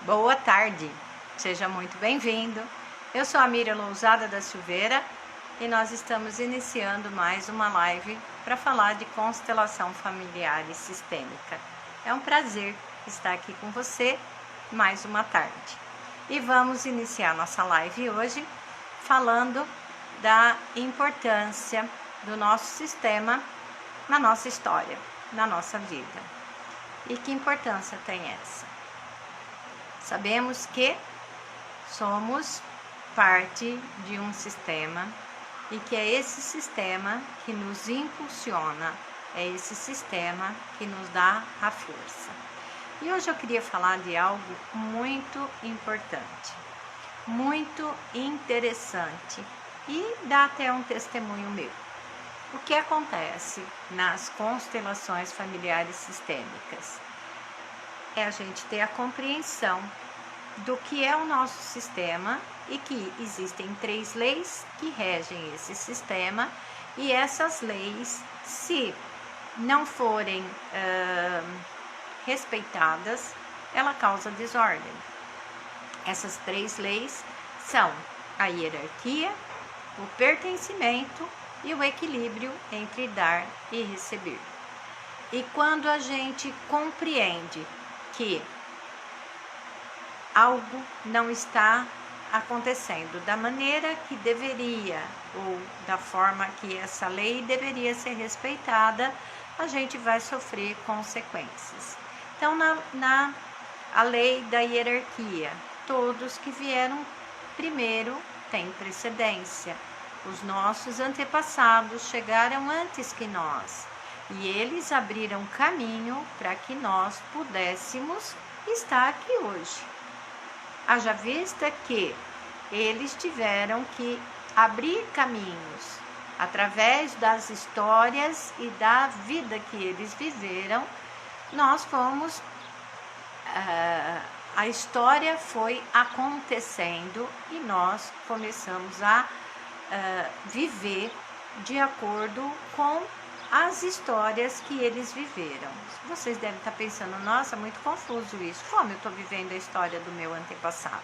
Boa tarde, seja muito bem-vindo. Eu sou a Miriam Lousada da Silveira e nós estamos iniciando mais uma live para falar de constelação familiar e sistêmica. É um prazer estar aqui com você mais uma tarde. E vamos iniciar nossa live hoje falando da importância do nosso sistema na nossa história, na nossa vida. E que importância tem essa? Sabemos que somos parte de um sistema e que é esse sistema que nos impulsiona, é esse sistema que nos dá a força. E hoje eu queria falar de algo muito importante, muito interessante e dá até um testemunho meu. O que acontece nas constelações familiares sistêmicas? É a gente ter a compreensão do que é o nosso sistema e que existem 3 leis que regem esse sistema, e essas leis, se não forem respeitadas, ela causa desordem. Essas 3 leis são a hierarquia, o pertencimento e o equilíbrio entre dar e receber. E quando a gente compreende que algo não está acontecendo da maneira que deveria ou da forma que essa lei deveria ser respeitada, a gente vai sofrer consequências. Então, a lei da hierarquia, todos que vieram primeiro têm precedência. Os nossos antepassados chegaram antes que nós e eles abriram caminho para que nós pudéssemos estar aqui hoje. Haja vista que eles tiveram que abrir caminhos através das histórias e da vida que eles viveram. Nós fomos, a história foi acontecendo e nós começamos a viver de acordo com as histórias que eles viveram. Vocês devem estar pensando, nossa, muito confuso isso. Como eu estou vivendo a história do meu antepassado?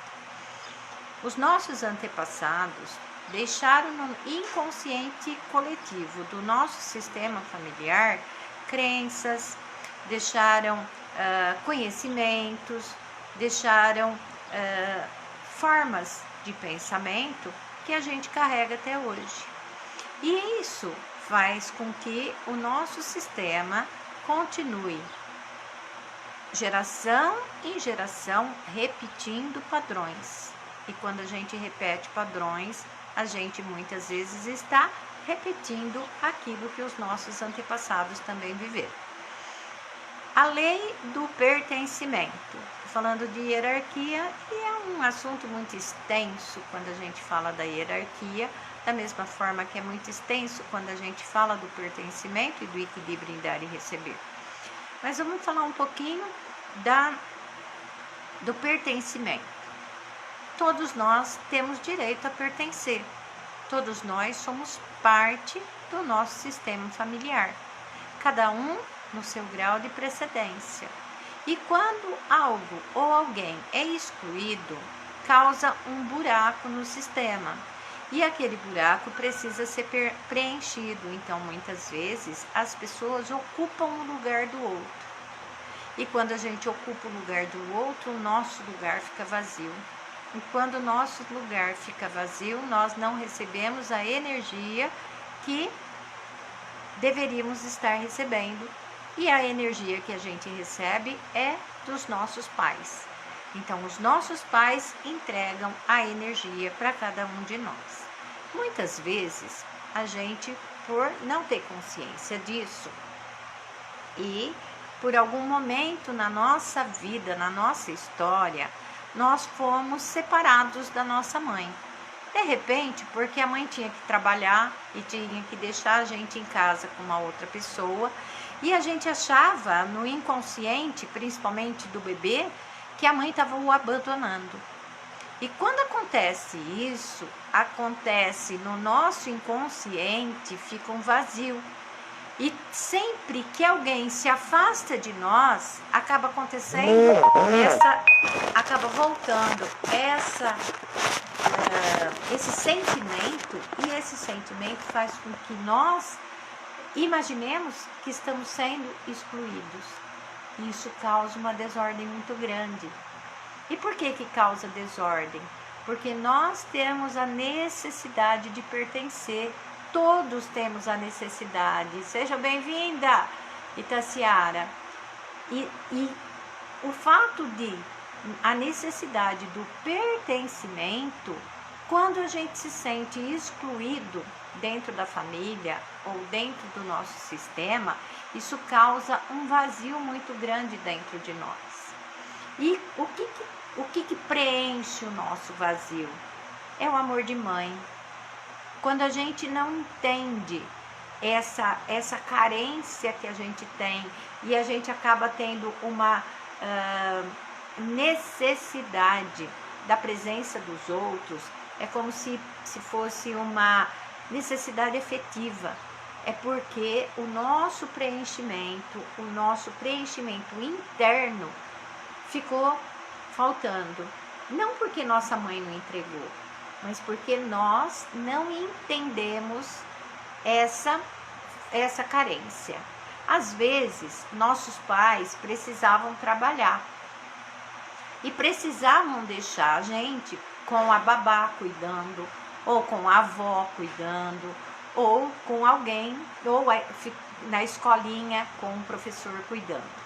Os nossos antepassados deixaram no inconsciente coletivo do nosso sistema familiar crenças, deixaram conhecimentos, deixaram formas de pensamento que a gente carrega até hoje. E isso faz com que o nosso sistema continue geração em geração repetindo padrões. E quando a gente repete padrões, a gente muitas vezes está repetindo aquilo que os nossos antepassados também viveram. A lei do pertencimento. Falando de hierarquia, e é um assunto muito extenso quando a gente fala da hierarquia, da mesma forma que é muito extenso quando a gente fala do pertencimento e do equilíbrio em dar e receber. Mas vamos falar um pouquinho do pertencimento. Todos nós temos direito a pertencer. Todos nós somos parte do nosso sistema familiar. Cada um no seu grau de precedência. E quando algo ou alguém é excluído, causa um buraco no sistema. E aquele buraco precisa ser preenchido. Então, muitas vezes, as pessoas ocupam o lugar do outro. E quando a gente ocupa o lugar do outro, o nosso lugar fica vazio. E quando o nosso lugar fica vazio, nós não recebemos a energia que deveríamos estar recebendo. E a energia que a gente recebe é dos nossos pais. Então, os nossos pais entregam a energia para cada um de nós. Muitas vezes, a gente, por não ter consciência disso, e por algum momento na nossa vida, na nossa história, nós fomos separados da nossa mãe. De repente, porque a mãe tinha que trabalhar e tinha que deixar a gente em casa com uma outra pessoa, e a gente achava no inconsciente, principalmente do bebê, que a mãe estava o abandonando. E quando acontece isso, acontece no nosso inconsciente, fica um vazio. E sempre que alguém se afasta de nós, acaba acontecendo acaba voltando esse sentimento, e esse sentimento faz com que nós imaginemos que estamos sendo excluídos. Isso causa uma desordem muito grande. E por que causa desordem? Porque nós temos a necessidade de pertencer. Todos temos a necessidade. Seja bem-vinda, Itaciara. E o fato de a necessidade do pertencimento, quando a gente se sente excluído dentro da família ou dentro do nosso sistema, isso causa um vazio muito grande dentro de nós. E o que preenche o nosso vazio? É o amor de mãe. Quando a gente não entende essa carência que a gente tem, e a gente acaba tendo uma necessidade da presença dos outros, é como se fosse uma necessidade efetiva. É porque o nosso preenchimento interno ficou faltando. Não porque nossa mãe não entregou, mas porque nós não entendemos essa carência. Às vezes, nossos pais precisavam trabalhar e precisavam deixar a gente com a babá cuidando, ou com a avó cuidando, ou com alguém, ou na escolinha com o professor cuidando.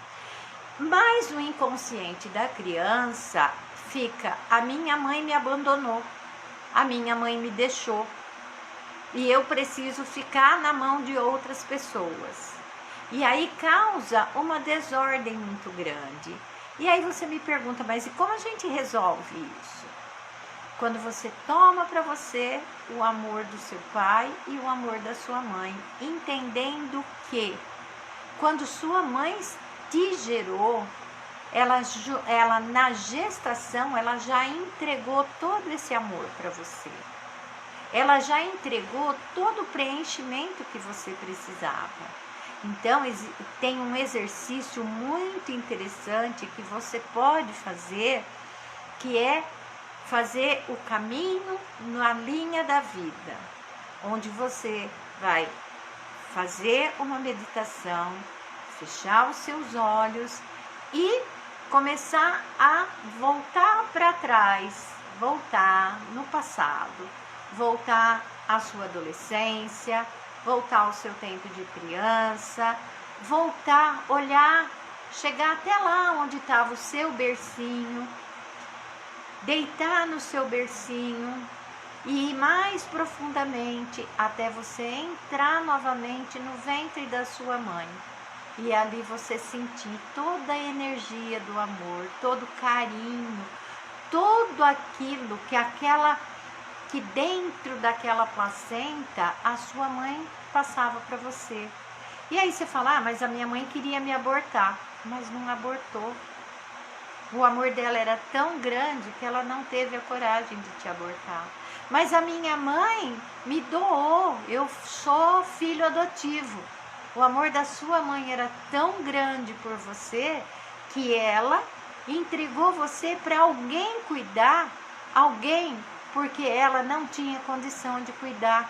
Mas o inconsciente da criança fica: a minha mãe me abandonou, a minha mãe me deixou, e eu preciso ficar na mão de outras pessoas. E aí causa uma desordem muito grande. E aí você me pergunta: mas e como a gente resolve isso? Quando você toma para você o amor do seu pai e o amor da sua mãe, entendendo que quando sua mãe te gerou, ela na gestação, ela já entregou todo esse amor para você. Ela já entregou todo o preenchimento que você precisava. Então, tem um exercício muito interessante que você pode fazer, que é fazer o caminho na linha da vida, onde você vai fazer uma meditação, fechar os seus olhos e começar a voltar para trás, voltar no passado, voltar à sua adolescência, voltar ao seu tempo de criança, voltar, olhar, chegar até lá onde estava o seu bercinho, deitar no seu bercinho e ir mais profundamente até você entrar novamente no ventre da sua mãe. E ali você sentir toda a energia do amor, todo o carinho, tudo aquilo que dentro daquela placenta a sua mãe passava para você. E aí você fala: mas a minha mãe queria me abortar, mas não abortou. O amor dela era tão grande que ela não teve a coragem de te abortar. Mas a minha mãe me doou, eu sou filho adotivo. O amor da sua mãe era tão grande por você que ela entregou você para alguém cuidar, porque ela não tinha condição de cuidar.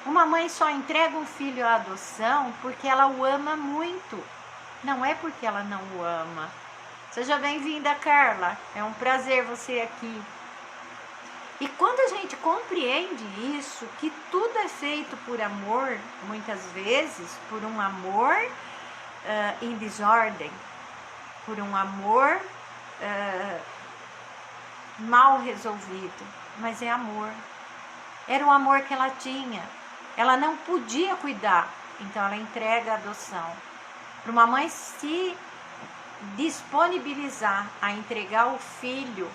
Uma mãe só entrega um filho à adoção porque ela o ama muito, não é porque ela não o ama. Seja bem-vinda, Carla, é um prazer você aqui. E quando a gente compreende isso, que tudo é feito por amor, muitas vezes por um amor em desordem, por um amor mal resolvido, mas é amor. Era o amor que ela tinha. Ela não podia cuidar, então ela entrega a adoção. Para uma mãe se disponibilizar a entregar o filho,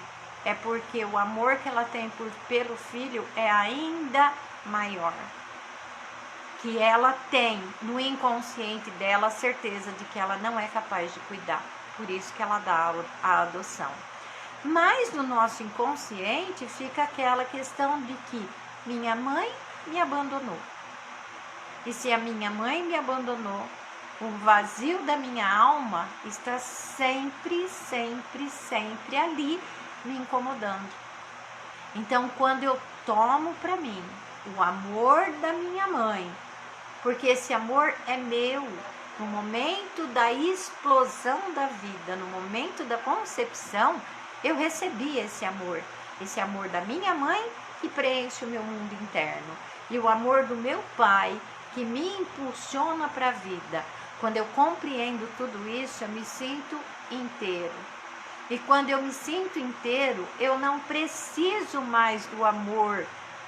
é porque o amor que ela tem pelo filho é ainda maior. Que ela tem no inconsciente dela a certeza de que ela não é capaz de cuidar. Por isso que ela dá a adoção. Mas no nosso inconsciente fica aquela questão de que minha mãe me abandonou. E se a minha mãe me abandonou, o vazio da minha alma está sempre, sempre, sempre ali me incomodando. Então, quando eu tomo para mim o amor da minha mãe, porque esse amor é meu, no momento da explosão da vida, no momento da concepção, eu recebi esse amor da minha mãe que preenche o meu mundo interno e o amor do meu pai que me impulsiona para a vida. Quando eu compreendo tudo isso, eu me sinto inteiro. E quando eu me sinto inteiro, eu não preciso mais do amor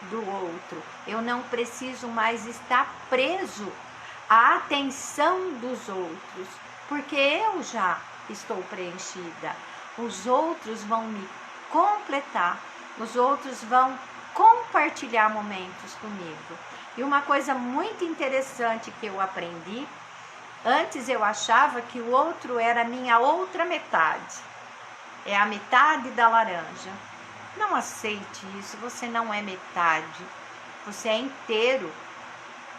do outro. Eu não preciso mais estar preso à atenção dos outros, porque eu já estou preenchida. Os outros vão me completar, os outros vão compartilhar momentos comigo. E uma coisa muito interessante que eu aprendi, antes eu achava que o outro era a minha outra metade. É a metade da laranja. Não aceite isso, você não é metade, você é inteiro.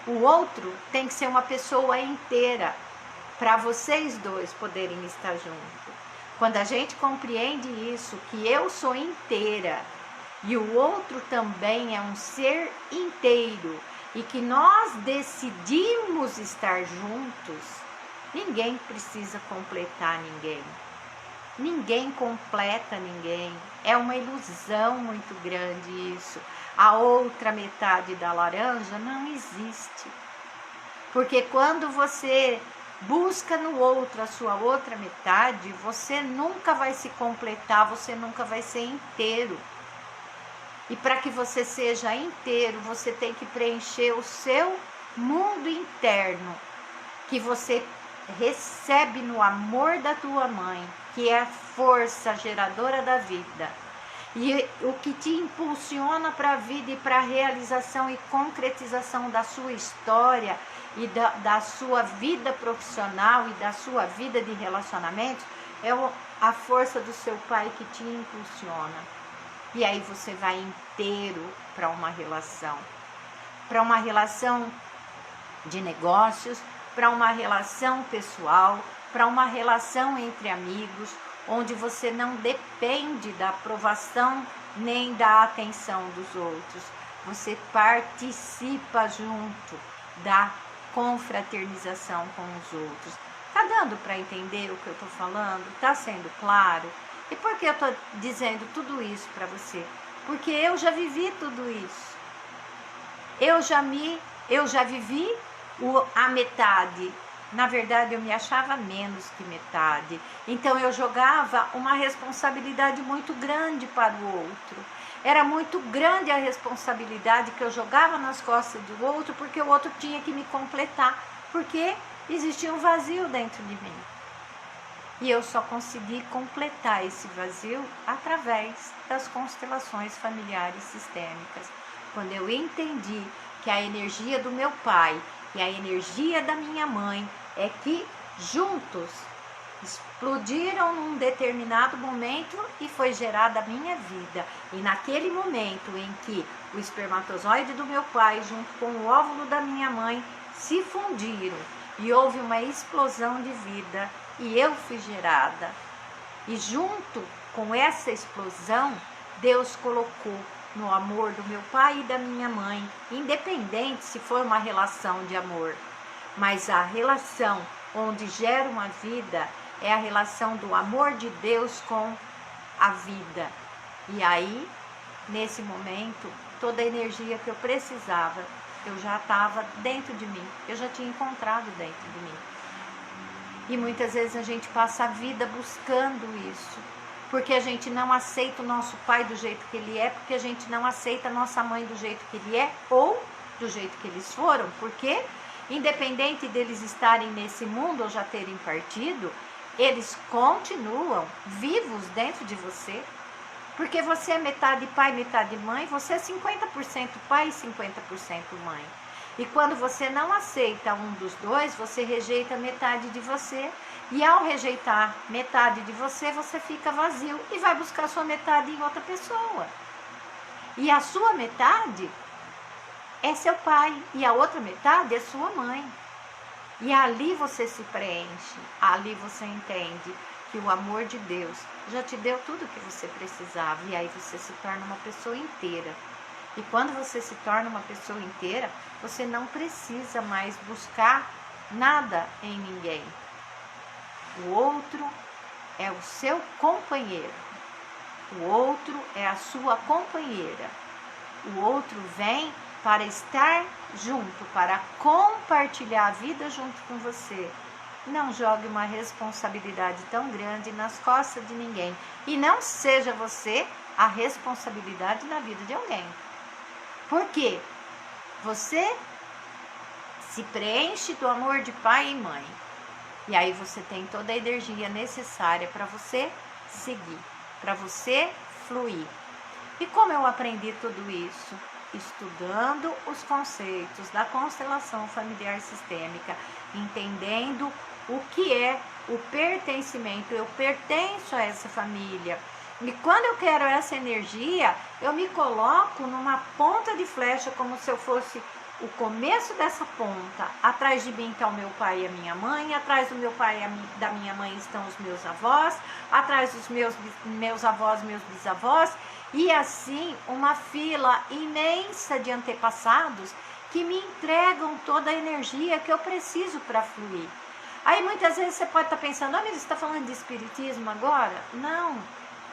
O outro tem que ser uma pessoa inteira para vocês dois poderem estar juntos. Quando a gente compreende isso, que eu sou inteira e o outro também é um ser inteiro e que nós decidimos estar juntos, ninguém precisa completar ninguém. Ninguém completa ninguém. É uma ilusão muito grande isso. A outra metade da laranja não existe. Porque quando você busca no outro a sua outra metade, você nunca vai se completar, você nunca vai ser inteiro. E para que você seja inteiro, você tem que preencher o seu mundo interno, que você recebe no amor da tua mãe, que é a força geradora da vida. E o que te impulsiona para a vida e para a realização e concretização da sua história e da sua vida profissional e da sua vida de relacionamento é a força do seu pai que te impulsiona. E aí você vai inteiro para uma relação de negócios, para uma relação pessoal, para uma relação entre amigos, onde você não depende da aprovação nem da atenção dos outros. Você participa junto da confraternização com os outros. Tá dando para entender o que eu estou falando? Tá sendo claro? E por que eu estou dizendo tudo isso para você? Porque eu já vivi tudo isso. Eu já vivi a metade. Na verdade, eu me achava menos que metade. Então, eu jogava uma responsabilidade muito grande para o outro. Era muito grande a responsabilidade que eu jogava nas costas do outro, porque o outro tinha que me completar, porque existia um vazio dentro de mim. E eu só consegui completar esse vazio através das constelações familiares sistêmicas. Quando eu entendi que a energia do meu pai e a energia da minha mãe é que juntos explodiram num determinado momento e foi gerada a minha vida. E naquele momento em que o espermatozoide do meu pai junto com o óvulo da minha mãe se fundiram e houve uma explosão de vida e eu fui gerada. E junto com essa explosão, Deus colocou no amor do meu pai e da minha mãe, independente se for uma relação de amor, mas a relação onde gera uma vida é a relação do amor de Deus com a vida. E aí, nesse momento, toda a energia que eu precisava, eu já estava dentro de mim, eu já tinha encontrado dentro de mim. E muitas vezes a gente passa a vida buscando isso, porque a gente não aceita o nosso pai do jeito que ele é, porque a gente não aceita a nossa mãe do jeito que ele é, ou do jeito que eles foram, porque independente deles estarem nesse mundo ou já terem partido, eles continuam vivos dentro de você, porque você é metade pai, metade mãe, você é 50% pai e 50% mãe. E quando você não aceita um dos dois, você rejeita metade de você. E ao rejeitar metade de você, você fica vazio e vai buscar sua metade em outra pessoa. E a sua metade é seu pai e a outra metade é sua mãe. E ali você se preenche, ali você entende que o amor de Deus já te deu tudo o que você precisava, e aí você se torna uma pessoa inteira. E quando você se torna uma pessoa inteira, você não precisa mais buscar nada em ninguém. O outro é o seu companheiro. O outro é a sua companheira. O outro vem para estar junto, para compartilhar a vida junto com você. Não jogue uma responsabilidade tão grande nas costas de ninguém. E não seja você a responsabilidade na vida de alguém. Por quê? Você se preenche do amor de pai e mãe. E aí você tem toda a energia necessária para você seguir, para você fluir. E como eu aprendi tudo isso? Estudando os conceitos da constelação familiar sistêmica, entendendo o que é o pertencimento. Eu pertenço a essa família. E quando eu quero essa energia, eu me coloco numa ponta de flecha, como se eu fosse o começo dessa ponta. Atrás de mim está o meu pai e a minha mãe, atrás do meu pai e da minha mãe estão os meus avós, atrás dos meus avós, meus bisavós, e assim uma fila imensa de antepassados que me entregam toda a energia que eu preciso para fluir. Aí muitas vezes você pode estar pensando, mas você está falando de espiritismo agora? Não,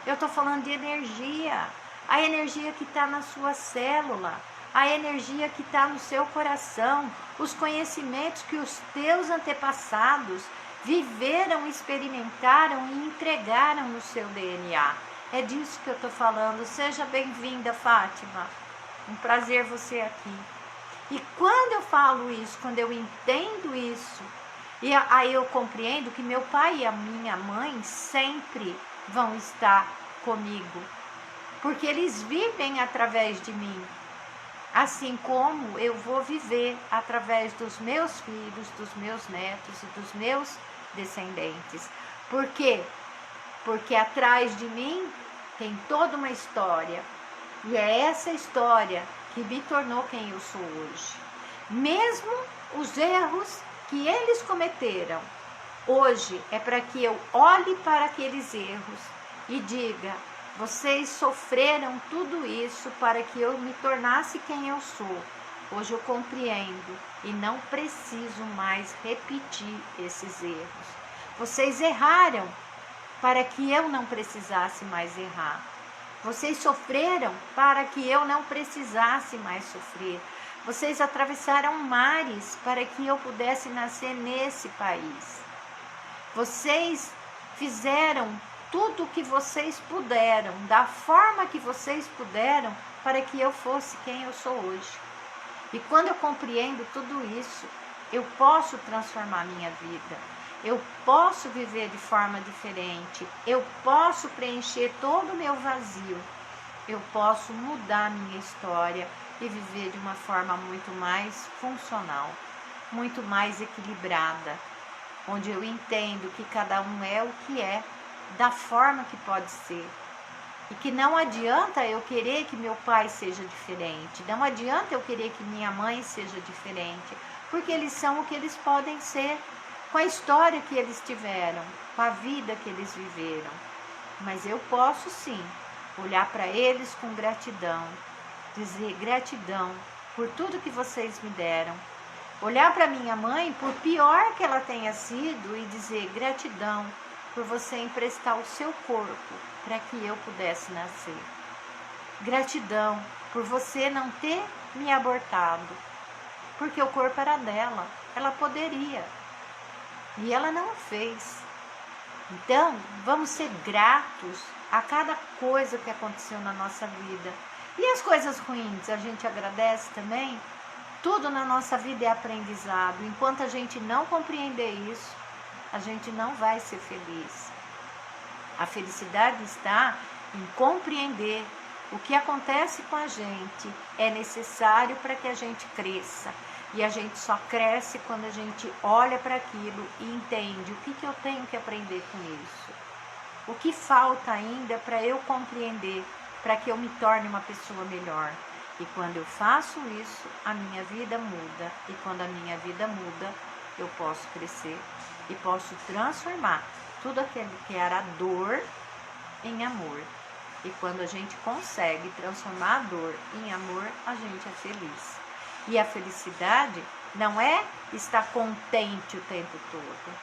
eu estou falando de energia, a energia que está na sua célula, a energia que está no seu coração, os conhecimentos que os teus antepassados viveram, experimentaram e entregaram no seu DNA. É disso que eu estou falando. Seja bem-vinda, Fátima. Um prazer você aqui. E quando eu falo isso, quando eu entendo isso, e aí eu compreendo que meu pai e a minha mãe sempre vão estar comigo, porque eles vivem através de mim. Assim como eu vou viver através dos meus filhos, dos meus netos e dos meus descendentes. Por quê? Porque atrás de mim tem toda uma história. E é essa história que me tornou quem eu sou hoje. Mesmo os erros que eles cometeram, hoje é para que eu olhe para aqueles erros e diga: vocês sofreram tudo isso para que eu me tornasse quem eu sou. Hoje eu compreendo e não preciso mais repetir esses erros. Vocês erraram para que eu não precisasse mais errar. Vocês sofreram para que eu não precisasse mais sofrer. Vocês atravessaram mares para que eu pudesse nascer nesse país. Vocês fizeram tudo o que vocês puderam, da forma que vocês puderam, para que eu fosse quem eu sou hoje. E quando eu compreendo tudo isso, eu posso transformar minha vida, eu posso viver de forma diferente, eu posso preencher todo o meu vazio, eu posso mudar minha história e viver de uma forma muito mais funcional, muito mais equilibrada, onde eu entendo que cada um é o que é, da forma que pode ser, e que não adianta eu querer que meu pai seja diferente, não adianta eu querer que minha mãe seja diferente, porque eles são o que eles podem ser, com a história que eles tiveram, com a vida que eles viveram. Mas eu posso sim olhar para eles com gratidão, dizer gratidão por tudo que vocês me deram, olhar para minha mãe, por pior que ela tenha sido, e dizer gratidão por você emprestar o seu corpo para que eu pudesse nascer. Gratidão por você não ter me abortado, porque o corpo era dela, ela poderia, e ela não fez. Então, vamos ser gratos a cada coisa que aconteceu na nossa vida. E as coisas ruins, a gente agradece também? Tudo na nossa vida é aprendizado. Enquanto a gente não compreender isso, a gente não vai ser feliz. A felicidade está em compreender o que acontece com a gente é necessário para que a gente cresça. E a gente só cresce quando a gente olha para aquilo e entende o que eu tenho que aprender com isso. O que falta ainda para eu compreender, para que eu me torne uma pessoa melhor. E quando eu faço isso, a minha vida muda. E quando a minha vida muda, eu posso crescer e posso transformar tudo aquilo que era dor em amor. E quando a gente consegue transformar a dor em amor, a gente é feliz. E a felicidade não é estar contente o tempo todo.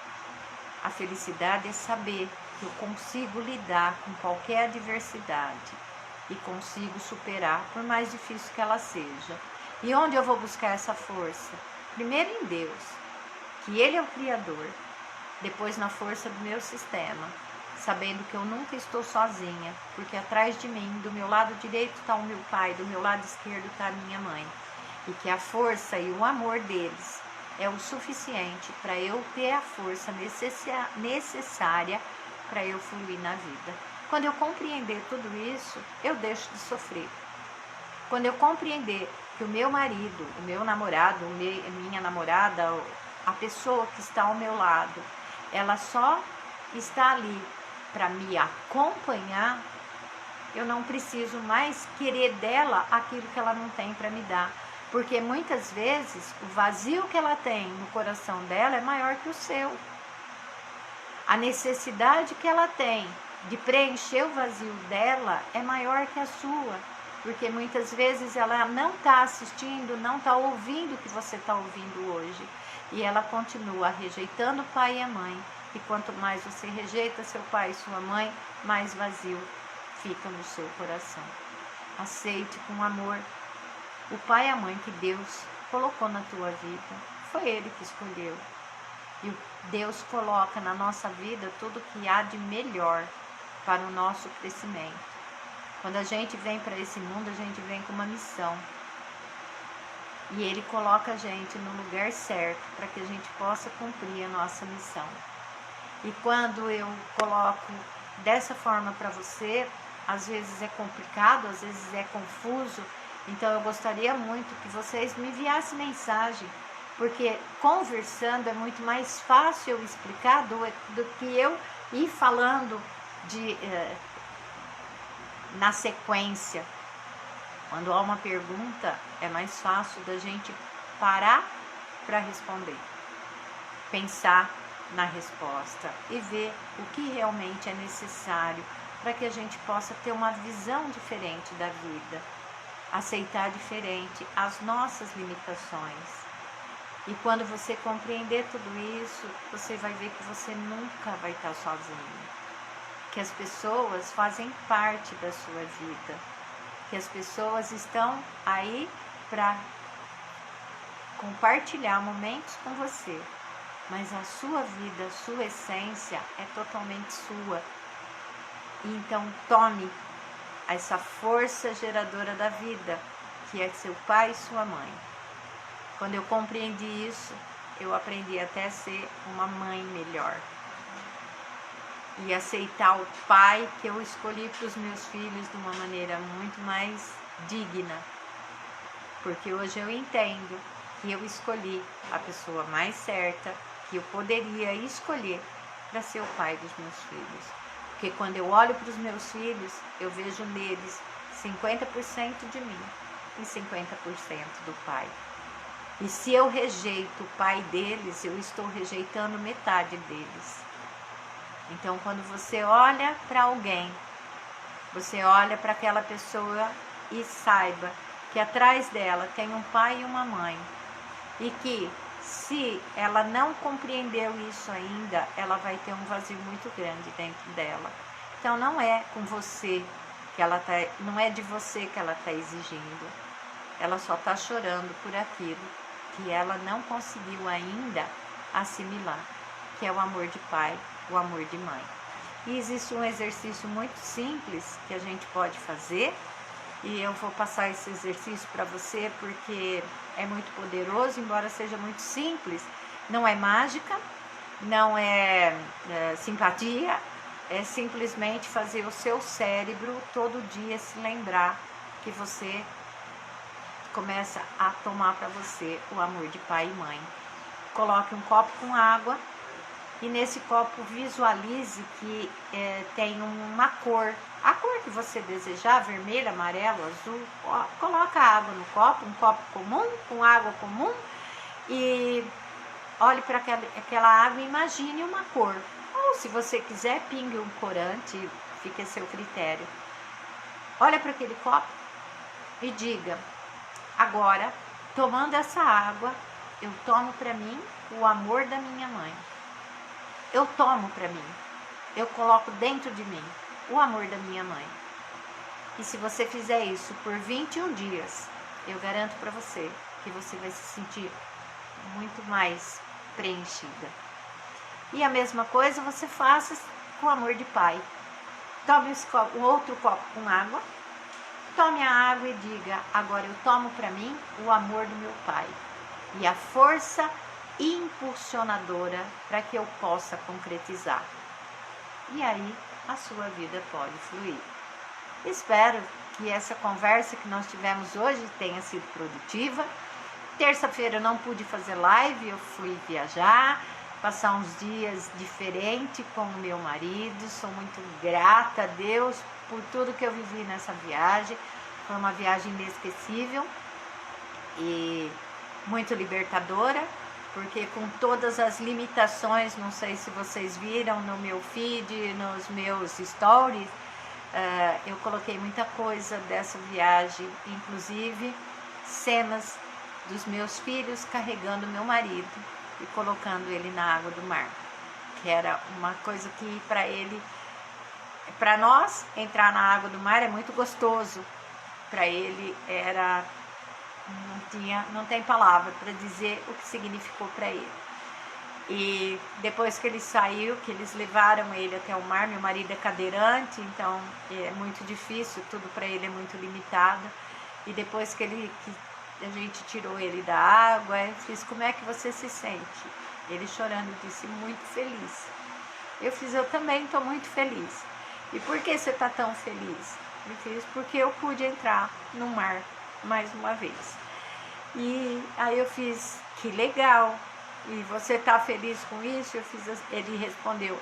A felicidade é saber que eu consigo lidar com qualquer adversidade e consigo superar, por mais difícil que ela seja. E onde eu vou buscar essa força? Primeiro em Deus, que Ele é o Criador. Depois na força do meu sistema, sabendo que eu nunca estou sozinha, porque atrás de mim, do meu lado direito está o meu pai, do meu lado esquerdo está a minha mãe. E que a força e o amor deles é o suficiente para eu ter a força necessária para eu fluir na vida. Quando eu compreender tudo isso, eu deixo de sofrer. Quando eu compreender que o meu marido, o meu namorado, minha namorada, a pessoa que está ao meu lado, ela só está ali para me acompanhar, eu não preciso mais querer dela aquilo que ela não tem para me dar. Porque muitas vezes o vazio que ela tem no coração dela é maior que o seu. A necessidade que ela tem de preencher o vazio dela é maior que a sua. Porque muitas vezes ela não está assistindo, não está ouvindo o que você está ouvindo hoje. E ela continua rejeitando o pai e a mãe. E quanto mais você rejeita seu pai e sua mãe, mais vazio fica no seu coração. Aceite com amor o pai e a mãe que Deus colocou na tua vida. Foi Ele que escolheu. E Deus coloca na nossa vida tudo que há de melhor para o nosso crescimento. Quando a gente vem para esse mundo, a gente vem com uma missão. E Ele coloca a gente no lugar certo para que a gente possa cumprir a nossa missão. E quando eu coloco dessa forma para você, às vezes é complicado, às vezes é confuso. Então eu gostaria muito que vocês me enviassem mensagem, porque conversando é muito mais fácil eu explicar do que eu ir falando na sequência. Quando há uma pergunta, é mais fácil da gente parar para responder, pensar na resposta e ver o que realmente é necessário para que a gente possa ter uma visão diferente da vida, aceitar diferente as nossas limitações. E quando você compreender tudo isso, você vai ver que você nunca vai estar sozinho, que as pessoas fazem parte da sua vida, que as pessoas estão aí para compartilhar momentos com você, mas a sua vida, a sua essência é totalmente sua. Então tome essa força geradora da vida, que é seu pai e sua mãe. Quando eu compreendi isso, eu aprendi até a ser uma mãe melhor. E aceitar o pai que eu escolhi para os meus filhos de uma maneira muito mais digna. Porque hoje eu entendo que eu escolhi a pessoa mais certa, que eu poderia escolher para ser o pai dos meus filhos. Porque quando eu olho para os meus filhos, eu vejo neles 50% de mim e 50% do pai. E se eu rejeito o pai deles, eu estou rejeitando metade deles. Então, quando você olha para alguém, você olha para aquela pessoa e saiba que atrás dela tem um pai e uma mãe. E que se ela não compreendeu isso ainda, ela vai ter um vazio muito grande dentro dela. Então não é com você que ela tá, não é de você que ela está exigindo. Ela só está chorando por aquilo que ela não conseguiu ainda assimilar, que é o amor de pai, o amor de mãe. E existe um exercício muito simples que a gente pode fazer, e eu vou passar esse exercício para você porque é muito poderoso, embora seja muito simples. Não é mágica, não é simpatia, é simplesmente fazer o seu cérebro todo dia se lembrar que você começa a tomar para você o amor de pai e mãe. Coloque um copo com água e nesse copo visualize que tem uma cor, a cor que você desejar, vermelho, amarelo, azul. Coloca água no copo, um copo comum, com água comum, e olhe para aquela água e imagine uma cor. Ou se você quiser, pingue um corante, fica a seu critério. Olha para aquele copo e diga: agora, tomando essa água, eu tomo para mim o amor da minha mãe. Eu tomo para mim, eu coloco dentro de mim o amor da minha mãe. E se você fizer isso por 21 dias, eu garanto para você que você vai se sentir muito mais preenchida. E a mesma coisa você faça com o amor de pai. Tome um outro copo com água, tome a água e diga: agora eu tomo para mim o amor do meu pai e a força impulsionadora para que eu possa concretizar. E aí a sua vida pode fluir. Espero que essa conversa que nós tivemos hoje tenha sido produtiva. Terça-feira eu não pude fazer live, eu fui viajar, passar uns dias diferentes com o meu marido. Sou muito grata a Deus por tudo que eu vivi nessa viagem. Foi uma viagem inesquecível e muito libertadora, porque com todas as limitações, não sei se vocês viram no meu feed, nos meus stories, eu coloquei muita coisa dessa viagem, inclusive cenas dos meus filhos carregando meu marido e colocando ele na água do mar, que era uma coisa que para nós, entrar na água do mar é muito gostoso, para ele era... Não tem palavra para dizer o que significou para ele. E depois que ele saiu, que eles levaram ele até o mar, meu marido é cadeirante, então é muito difícil, tudo para ele é muito limitado. E depois que a gente tirou ele da água, eu fiz: como é que você se sente? Ele chorando disse: muito feliz. Eu também estou muito feliz. E por que você está tão feliz? Eu fiz: porque eu pude entrar no mar mais uma vez. E aí eu fiz: que legal, e você tá feliz com isso? Ele respondeu: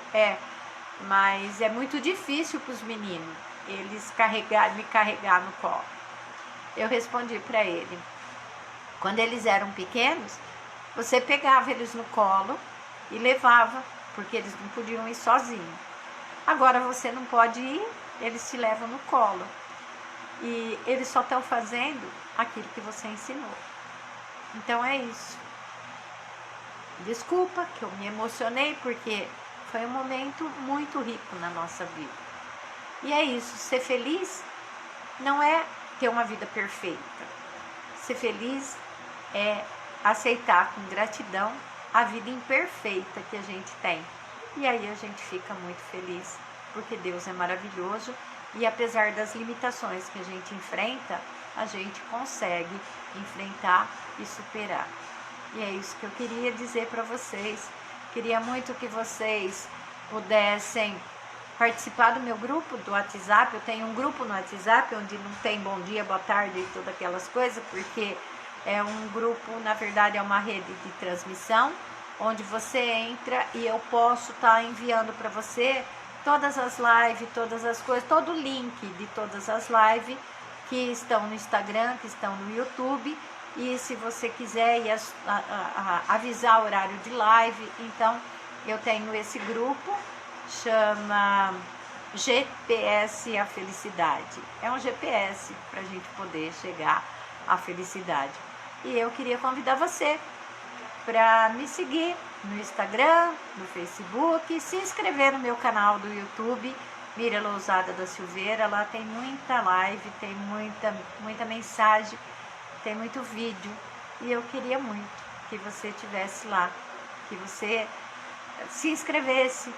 mas é muito difícil para os meninos, eles me carregar no colo. Eu respondi para ele: quando eles eram pequenos, você pegava eles no colo e levava, porque eles não podiam ir sozinhos. Agora você não pode ir, eles te levam no colo. E eles só estão fazendo aquilo que você ensinou. Então é isso. Desculpa que eu me emocionei, porque foi um momento muito rico na nossa vida. E é isso, ser feliz não é ter uma vida perfeita. Ser feliz é aceitar com gratidão a vida imperfeita que a gente tem. E aí a gente fica muito feliz, porque Deus é maravilhoso e apesar das limitações que a gente enfrenta, a gente consegue enfrentar e superar. E é isso que eu queria dizer para vocês. Queria muito que vocês pudessem participar do meu grupo do WhatsApp. Eu tenho um grupo no WhatsApp onde não tem bom dia, boa tarde e todas aquelas coisas, porque é um grupo, na verdade é uma rede de transmissão, onde você entra e eu posso estar enviando para você todas as lives, todas as coisas, todo o link de todas as lives que estão no Instagram, que estão no YouTube. E se você quiser avisar o horário de live, então eu tenho esse grupo, chama GPS a Felicidade. É um GPS para a gente poder chegar à felicidade. E eu queria convidar você para me seguir no Instagram, no Facebook, se inscrever no meu canal do YouTube, Miriam Lousada da Silveira. Lá tem muita live, tem muita mensagem, tem muito vídeo. E eu queria muito que você estivesse lá, que você se inscrevesse,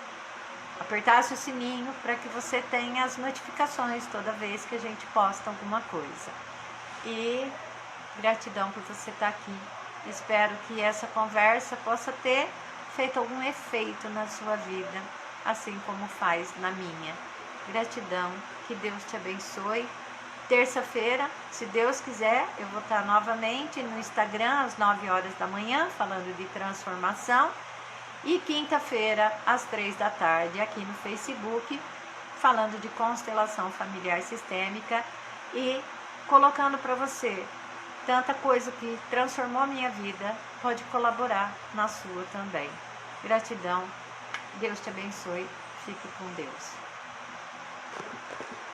apertasse o sininho para que você tenha as notificações toda vez que a gente posta alguma coisa. E gratidão por você estar aqui. Espero que essa conversa possa ter feito algum efeito na sua vida, assim como faz na minha. Gratidão, que Deus te abençoe. Terça-feira, se Deus quiser, eu vou estar novamente no Instagram às 9 horas da manhã, falando de transformação. E quinta-feira, às 3 da tarde, aqui no Facebook, falando de constelação familiar sistêmica e colocando para você tanta coisa que transformou a minha vida, pode colaborar na sua também. Gratidão, Deus te abençoe, fique com Deus.